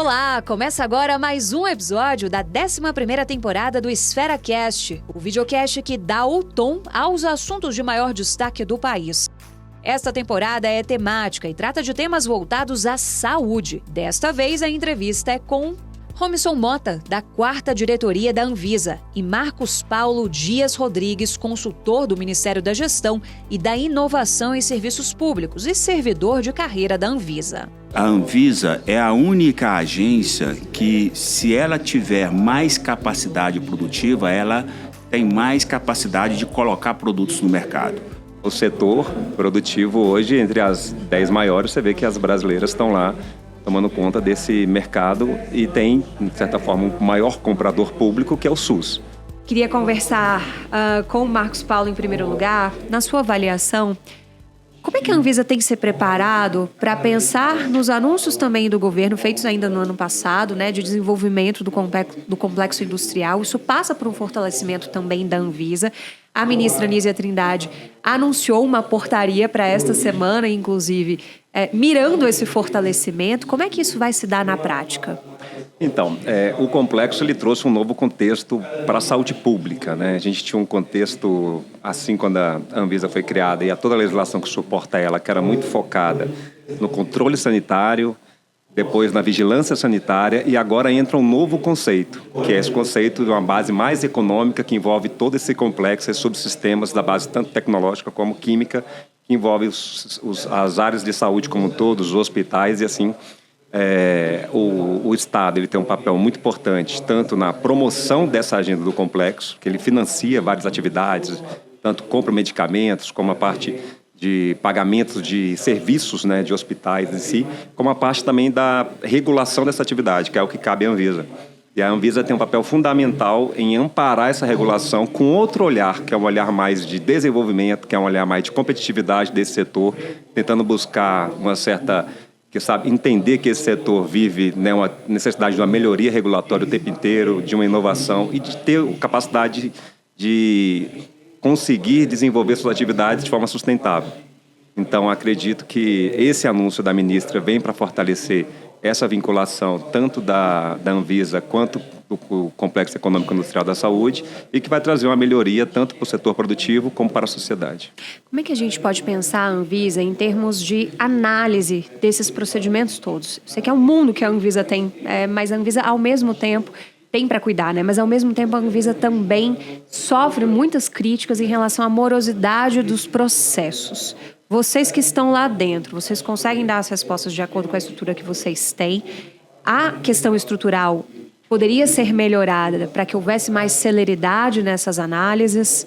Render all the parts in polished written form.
Olá, começa agora mais um episódio da 11ª temporada do EsferaCast, o videocast que dá o tom aos assuntos de maior destaque do país. Esta temporada é temática e trata de temas voltados à saúde. Desta vez, a entrevista é com Romisson Mota, da 4ª Diretoria da Anvisa, e Marcos Paulo Dias Rodrigues, consultor do Ministério da Gestão e da Inovação em Serviços Públicos e servidor de carreira da Anvisa. A Anvisa é a única agência que, se ela tiver mais capacidade produtiva, ela tem mais capacidade de colocar produtos no mercado. O setor produtivo hoje, entre as 10 maiores, você vê que as brasileiras estão lá tomando conta desse mercado e tem, de certa forma, um maior comprador público, que é o SUS. Queria conversar com o Marcos Paulo em primeiro lugar. Na sua avaliação, como é que a Anvisa tem se preparado para pensar nos anúncios também do governo, feitos ainda no ano passado, né, de desenvolvimento do complexo industrial? Isso passa por um fortalecimento também da Anvisa. A ministra Nízia Trindade anunciou uma portaria para esta semana, inclusive, mirando esse fortalecimento. Como é que isso vai se dar na prática? Então, o complexo ele trouxe um novo contexto para a saúde pública, né? A gente tinha um contexto, assim, quando a Anvisa foi criada e toda a legislação que suporta ela, que era muito focada no controle sanitário, depois na vigilância sanitária, e agora entra um novo conceito, que é esse conceito de uma base mais econômica, que envolve todo esse complexo, esses subsistemas da base tanto tecnológica como química, que envolve as áreas de saúde como um todo, os hospitais e assim. O Estado ele tem um papel muito importante, tanto na promoção dessa agenda do complexo, que ele financia várias atividades, tanto compra medicamentos, como a parte de pagamentos de serviços, né, de hospitais em si, como a parte também da regulação dessa atividade, que é o que cabe à Anvisa. E a Anvisa tem um papel fundamental em amparar essa regulação com outro olhar, que é um olhar mais de desenvolvimento, que é um olhar mais de competitividade desse setor, tentando buscar uma certa, entender que esse setor vive, né, uma necessidade de uma melhoria regulatória o tempo inteiro, de uma inovação e de ter capacidade de conseguir desenvolver suas atividades de forma sustentável. Então, acredito que esse anúncio da ministra vem para fortalecer essa vinculação tanto da Anvisa quanto do Complexo Econômico Industrial da Saúde e que vai trazer uma melhoria tanto para o setor produtivo como para a sociedade. Como é que a gente pode pensar a Anvisa em termos de análise desses procedimentos todos? Eu sei que é um mundo que a Anvisa tem, mas a Anvisa, ao mesmo tempo, tem para cuidar, né? Mas, ao mesmo tempo, a Anvisa também sofre muitas críticas em relação à morosidade dos processos. Vocês que estão lá dentro, vocês conseguem dar as respostas de acordo com a estrutura que vocês têm? A questão estrutural poderia ser melhorada para que houvesse mais celeridade nessas análises?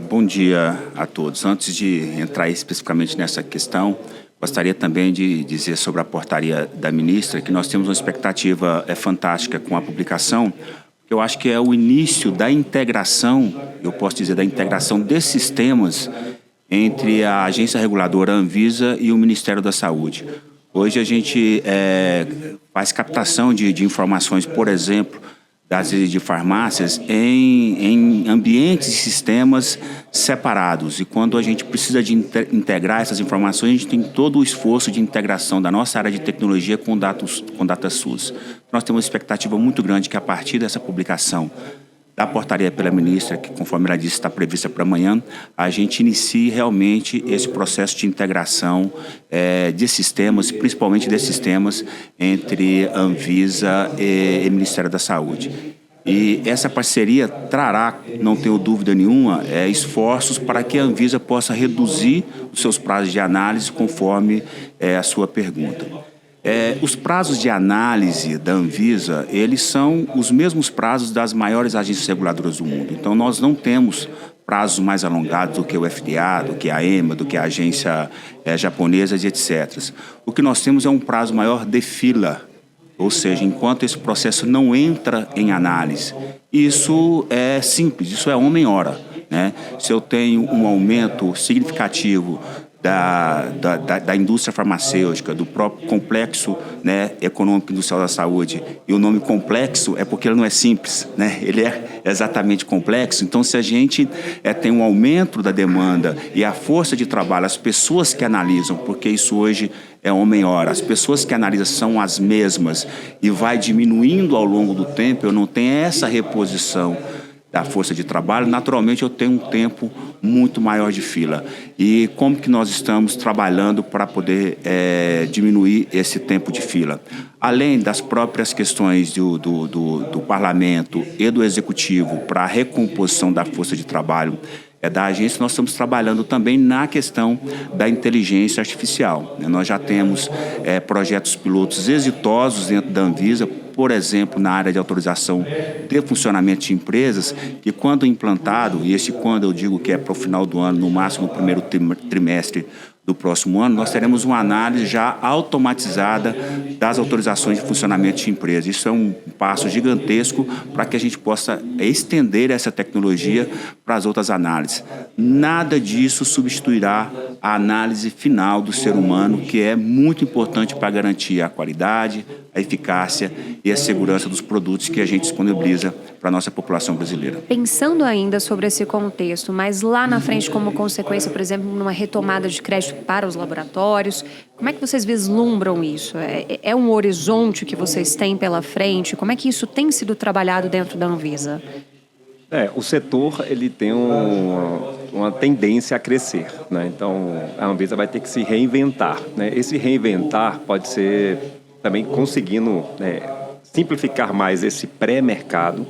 Bom dia a todos. Antes de entrar especificamente nessa questão, gostaria também de dizer sobre a portaria da ministra que nós temos uma expectativa fantástica com a publicação, que eu acho que é o início da integração, eu posso dizer, da integração desses sistemas entre a agência reguladora Anvisa e o Ministério da Saúde. Hoje a gente faz captação de informações, por exemplo, das de farmácias em ambientes e sistemas separados. E quando a gente precisa de integrar essas informações, a gente tem todo o esforço de integração da nossa área de tecnologia com DataSUS. Nós temos uma expectativa muito grande que, a partir dessa publicação da portaria pela ministra, que, conforme ela disse, está prevista para amanhã, a gente inicie realmente esse processo de integração de sistemas, principalmente desses sistemas, entre Anvisa e Ministério da Saúde. E essa parceria trará, não tenho dúvida nenhuma, esforços para que a Anvisa possa reduzir os seus prazos de análise, conforme a sua pergunta. Os prazos de análise da Anvisa, eles são os mesmos prazos das maiores agências reguladoras do mundo. Então, nós não temos prazos mais alongados do que o FDA, do que a EMA, do que a agência japonesa e etc. O que nós temos é um prazo maior de fila, ou seja, enquanto esse processo não entra em análise. Isso é simples, isso é homem-hora, né? Se eu tenho um aumento significativo da indústria farmacêutica, do próprio complexo, né, econômico e industrial da saúde. E o nome complexo é porque ele não é simples, né? Ele é exatamente complexo. Então, se a gente tem um aumento da demanda e a força de trabalho, as pessoas que analisam, porque isso hoje é homem-hora, as pessoas que analisam são as mesmas e vai diminuindo ao longo do tempo, eu não tenho essa reposição da força de trabalho, naturalmente eu tenho um tempo muito maior de fila. E como que nós estamos trabalhando para poder diminuir esse tempo de fila? Além das próprias questões do parlamento e do executivo para a recomposição da força de trabalho da agência, nós estamos trabalhando também na questão da inteligência artificial. Nós já temos projetos pilotos exitosos dentro da Anvisa, por exemplo, na área de autorização de funcionamento de empresas, que quando implantado, e esse quando eu digo que é para o final do ano, no máximo no primeiro trimestre do próximo ano, nós teremos uma análise já automatizada das autorizações de funcionamento de empresas. Isso é um passo gigantesco para que a gente possa estender essa tecnologia para as outras análises. Nada disso substituirá a análise final do ser humano, que é muito importante para garantir a qualidade, a eficácia e a segurança dos produtos que a gente disponibiliza para a nossa população brasileira. Pensando ainda sobre esse contexto, mas lá na frente, como consequência, por exemplo, numa retomada de crédito para os laboratórios, como é que vocês vislumbram isso? É um horizonte que vocês têm pela frente? Como é que isso tem sido trabalhado dentro da Anvisa? O setor ele tem uma tendência a crescer, né? Então, a Anvisa vai ter que se reinventar, né? Esse reinventar pode ser também conseguindo simplificar mais esse pré-mercado,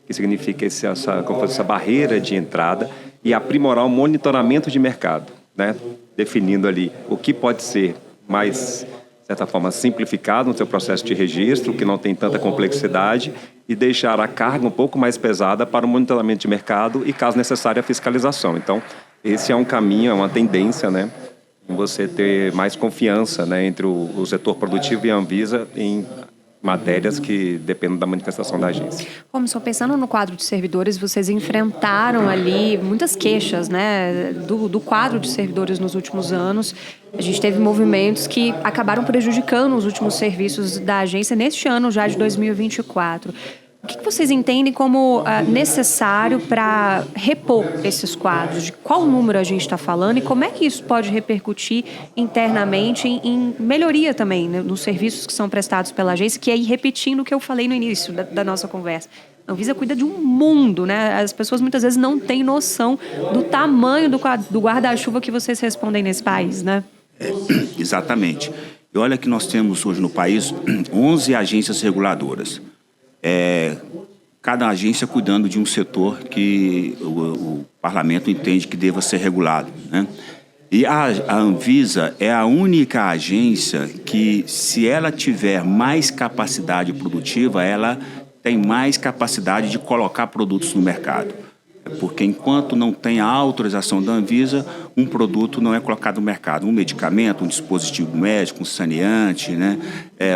que significa essa barreira de entrada, e aprimorar o monitoramento de mercado, né? Definindo ali o que pode ser mais, de certa forma, simplificado no seu processo de registro, que não tem tanta complexidade, e deixar a carga um pouco mais pesada para o monitoramento de mercado e, caso necessário, a fiscalização. Então, esse é um caminho, é uma tendência, né? Você ter mais confiança, né, entre o setor produtivo e a Anvisa em matérias que dependem da manifestação da agência. Só pensando no quadro de servidores, vocês enfrentaram ali muitas queixas, né, do quadro de servidores nos últimos anos. A gente teve movimentos que acabaram prejudicando os últimos serviços da agência neste ano já de 2024. O que vocês entendem como necessário para repor esses quadros? De qual número a gente está falando e como é que isso pode repercutir internamente em melhoria também, né, nos serviços que são prestados pela agência, que aí repetindo o que eu falei no início da nossa conversa. A Anvisa cuida de um mundo, né? As pessoas muitas vezes não têm noção do tamanho do guarda-chuva que vocês respondem nesse país, né? Exatamente. E olha que nós temos hoje no país 11 agências reguladoras. Cada agência cuidando de um setor que o parlamento entende que deva ser regulado, né? E a Anvisa é a única agência que, se ela tiver mais capacidade produtiva, ela tem mais capacidade de colocar produtos no mercado. Porque enquanto não tem a autorização da Anvisa, um produto não é colocado no mercado. Um medicamento, um dispositivo médico, um saneante, né?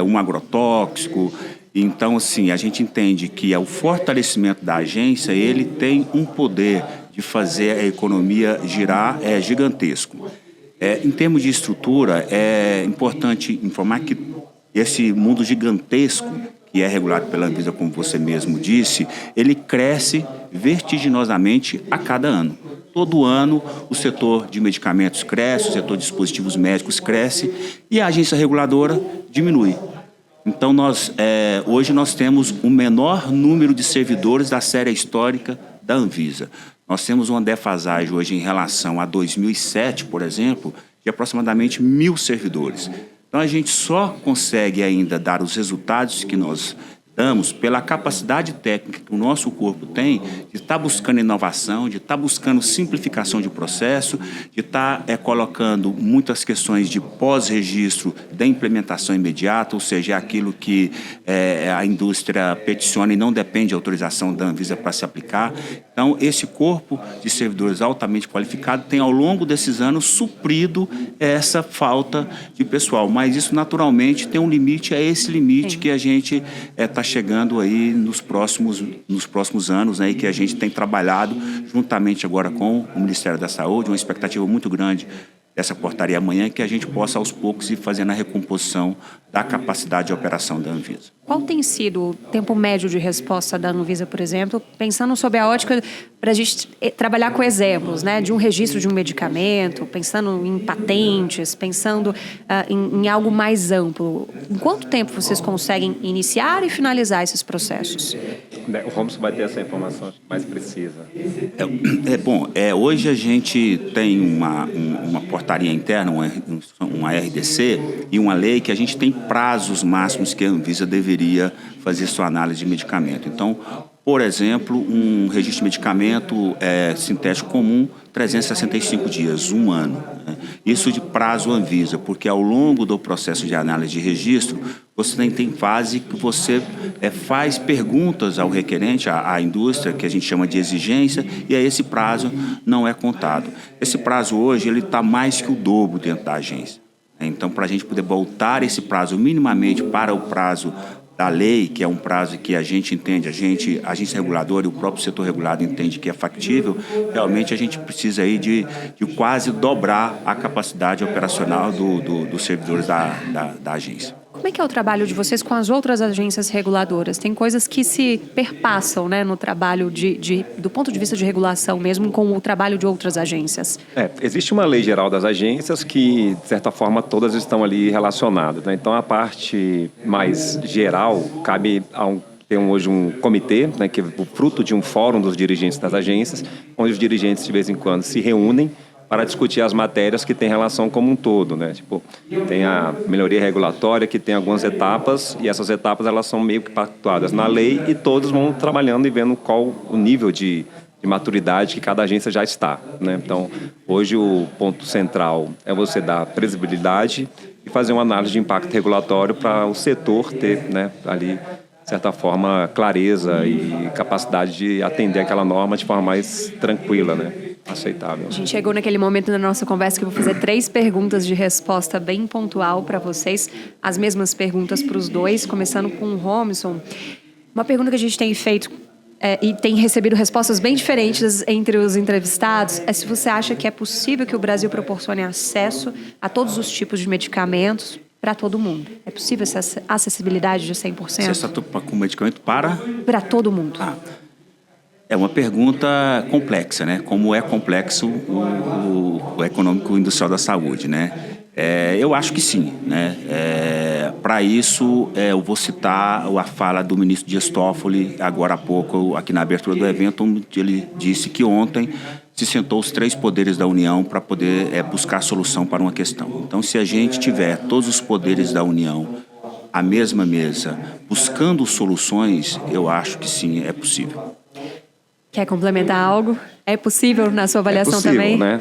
Um agrotóxico. Então, assim, a gente entende que o fortalecimento da agência, ele tem um poder de fazer a economia girar gigantesco. Em termos de estrutura, é importante informar que esse mundo gigantesco, que é regulado pela Anvisa, como você mesmo disse, ele cresce vertiginosamente a cada ano. Todo ano o setor de medicamentos cresce, o setor de dispositivos médicos cresce e a agência reguladora diminui. Então, hoje nós temos o menor número de servidores da série histórica da Anvisa. Nós temos uma defasagem hoje em relação a 2007, por exemplo, de aproximadamente 1.000 servidores. Então, a gente só consegue ainda dar os resultados que nós damos pela capacidade técnica que o nosso corpo tem de estar buscando inovação, de estar buscando simplificação de processo, de estar colocando muitas questões de pós-registro da implementação imediata, ou seja, é aquilo que a indústria peticiona e não depende de autorização da Anvisa para se aplicar. Então, esse corpo de servidores altamente qualificado tem, ao longo desses anos, suprido essa falta de pessoal. Mas isso, naturalmente, tem um limite, é esse limite que a gente está chegando aí nos próximos anos, né, e que a gente tem trabalhado juntamente agora com o Ministério da Saúde, uma expectativa muito grande dessa portaria amanhã, que a gente possa, aos poucos, ir fazendo a recomposição da capacidade de operação da Anvisa. Qual tem sido o tempo médio de resposta da Anvisa, por exemplo, pensando sob a ótica para a gente trabalhar com exemplos, né, de um registro de um medicamento, pensando em patentes, pensando em algo mais amplo? Em quanto tempo vocês conseguem iniciar e finalizar esses processos? O Robson vai ter essa informação mais precisa. Hoje a gente tem uma portaria interna, uma RDC e uma lei que a gente tem prazos máximos que a Anvisa deveria fazer sua análise de medicamento. Então, por exemplo, um registro de medicamento sintético comum, 365 dias, 1 ano. Né? Isso de prazo Anvisa, porque ao longo do processo de análise de registro, você tem fase que você faz perguntas ao requerente, à indústria, que a gente chama de exigência, e aí esse prazo não é contado. Esse prazo hoje ele está mais que o dobro dentro da agência. Então, para a gente poder voltar esse prazo minimamente para o prazo da lei, que é um prazo que a gente entende, a agência reguladora e o próprio setor regulado entende que é factível, realmente a gente precisa aí de quase dobrar a capacidade operacional dos servidores da agência. Como é que é o trabalho de vocês com as outras agências reguladoras? Tem coisas que se perpassam, né, no trabalho do ponto de vista de regulação mesmo com o trabalho de outras agências. Existe uma lei geral das agências que, de certa forma, todas estão ali relacionadas, né? Então, a parte mais geral cabe tem hoje um comitê, né, que é o fruto de um fórum dos dirigentes das agências, onde os dirigentes, de vez em quando, se reúnem para discutir as matérias que têm relação como um todo, né? Tipo, tem a melhoria regulatória, que tem algumas etapas, e essas etapas elas são meio que pactuadas na lei, e todos vão trabalhando e vendo qual o nível de maturidade que cada agência já está, né? Então, hoje o ponto central é você dar previsibilidade e fazer uma análise de impacto regulatório para o setor ter, né, ali, de certa forma, clareza e capacidade de atender aquela norma de forma mais tranquila, né? Aceitável. A gente chegou naquele momento da nossa conversa que eu vou fazer 3 perguntas de resposta bem pontual para vocês. As mesmas perguntas para os dois, começando com o Robson. Uma pergunta que a gente tem feito e tem recebido respostas bem diferentes entre os entrevistados é se você acha que é possível que o Brasil proporcione acesso a todos os tipos de medicamentos para todo mundo. É possível essa acessibilidade de 100%? Acesso com medicamento para todo mundo. É uma pergunta complexa, né? Como é complexo o econômico industrial da saúde, né? Eu acho que sim, né? Para isso, eu vou citar a fala do ministro Dias Toffoli, agora há pouco, aqui na abertura do evento, onde ele disse que ontem se sentou os 3 poderes da União para poder buscar solução para uma questão. Então, se a gente tiver todos os poderes da União à mesma mesa, buscando soluções, eu acho que sim, é possível. Quer complementar algo? É possível na sua avaliação também? Né?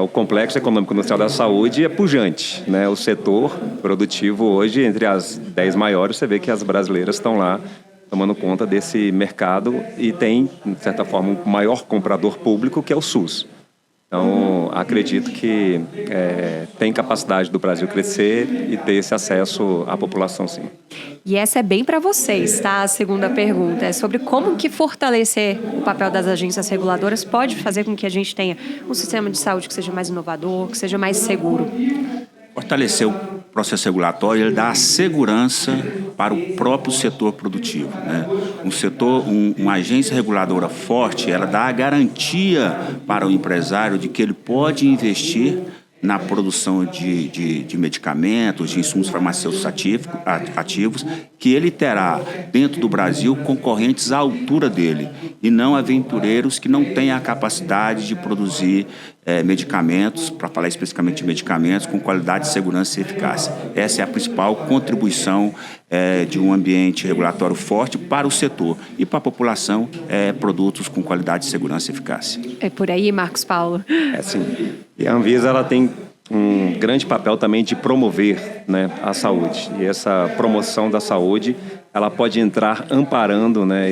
O complexo econômico industrial da saúde é pujante, né? O setor produtivo hoje, entre as 10 maiores, você vê que as brasileiras estão lá tomando conta desse mercado e tem, de certa forma, um maior comprador público, que é o SUS. Então, acredito que tem capacidade do Brasil crescer e ter esse acesso à população, sim. E essa é bem para vocês, tá? A segunda pergunta é sobre como que fortalecer o papel das agências reguladoras pode fazer com que a gente tenha um sistema de saúde que seja mais inovador, que seja mais seguro. Fortalecer o processo regulatório, ele dá a segurança para o próprio setor produtivo, né? Uma agência reguladora forte, ela dá a garantia para o empresário de que ele pode investir na produção de medicamentos, de insumos farmacêuticos ativos, que ele terá dentro do Brasil concorrentes à altura dele e não aventureiros que não têm a capacidade de produzir medicamentos, para falar especificamente de medicamentos, com qualidade, segurança e eficácia. Essa é a principal contribuição de um ambiente regulatório forte para o setor e para a população, produtos com qualidade, segurança e eficácia. É por aí, Marcos Paulo? Sim. E a Anvisa ela tem um grande papel também de promover, né, a saúde. E essa promoção da saúde, ela pode entrar amparando, né,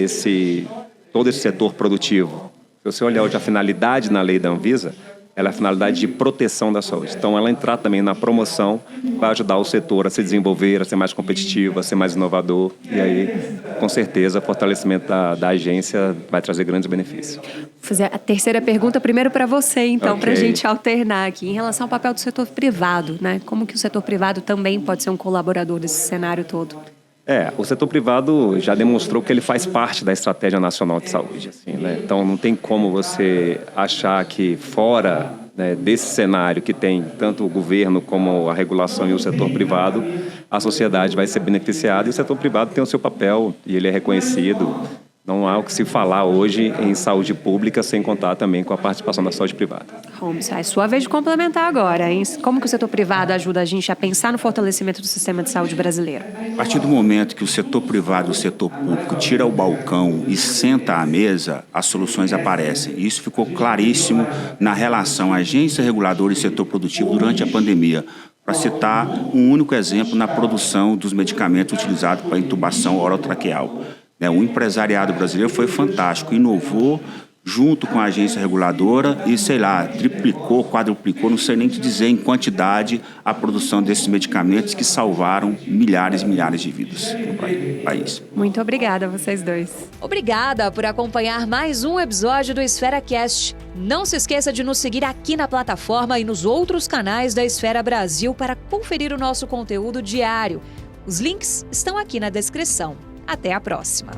todo esse setor produtivo. Se você olhar hoje a finalidade na lei da Anvisa, ela é a finalidade de proteção da saúde. Então, ela entrar também na promoção vai ajudar o setor a se desenvolver, a ser mais competitivo, a ser mais inovador. E aí, com certeza, o fortalecimento da agência vai trazer grandes benefícios. Vou fazer a terceira pergunta primeiro para você, então, para a gente alternar aqui. Em relação ao papel do setor privado, né? Como que o setor privado também pode ser um colaborador desse cenário todo? O setor privado já demonstrou que ele faz parte da Estratégia Nacional de Saúde. Assim, né? Então, não tem como você achar que fora, né, desse cenário que tem tanto o governo como a regulação e o setor privado, a sociedade vai ser beneficiada e o setor privado tem o seu papel e ele é reconhecido. Não há o que se falar hoje em saúde pública sem contar também com a participação da saúde privada. Holmes, é sua vez de complementar agora, hein? Como que o setor privado ajuda a gente a pensar no fortalecimento do sistema de saúde brasileiro? A partir do momento que o setor privado e o setor público tira o balcão e senta à mesa, as soluções aparecem. Isso ficou claríssimo na relação agência reguladora e setor produtivo durante a pandemia. Para citar um único exemplo na produção dos medicamentos utilizados para intubação orotraqueal. O empresariado brasileiro foi fantástico, inovou junto com a agência reguladora e, triplicou, quadruplicou, não sei nem te dizer em quantidade, a produção desses medicamentos que salvaram milhares e milhares de vidas no país. Muito obrigada a vocês dois. Obrigada por acompanhar mais um episódio do EsferaCast. Não se esqueça de nos seguir aqui na plataforma e nos outros canais da Esfera Brasil para conferir o nosso conteúdo diário. Os links estão aqui na descrição. Até a próxima!